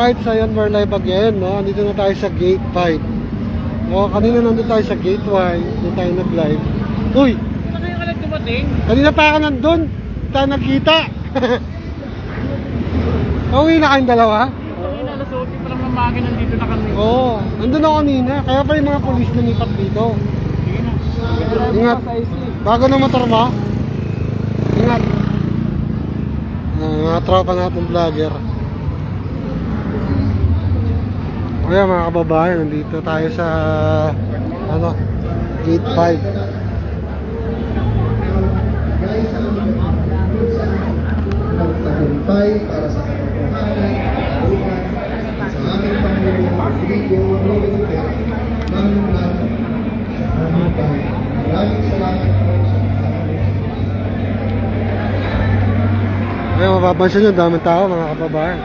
Alright, so yun, we're live again, no? Andito na tayo sa gate 5. No, kanina nandun tayo sa gate 1, doon tayo nag-live. Uy! Ano kayo ka dumating? Kanina pa ako nandun, tayo nagkita. Uwi na kayong dalawa? Kanina, alas 8 pa lang ng makina, nandito na kami. Oo, nandun ako kanina, kaya pa yung mga polis lumipat dito. Sige na. Ingat, bago na motor mo. Ingat. Mga tropa natin vlogger. Kaya mga kababayan, nandito tayo sa ano, gate 5. Tagumpay para sa katotohanan, sa aming Panginoong Rodrigo Rodriguez, maraming salamat po sa Kaya mapapansin nyo, daming tao mga kababayan.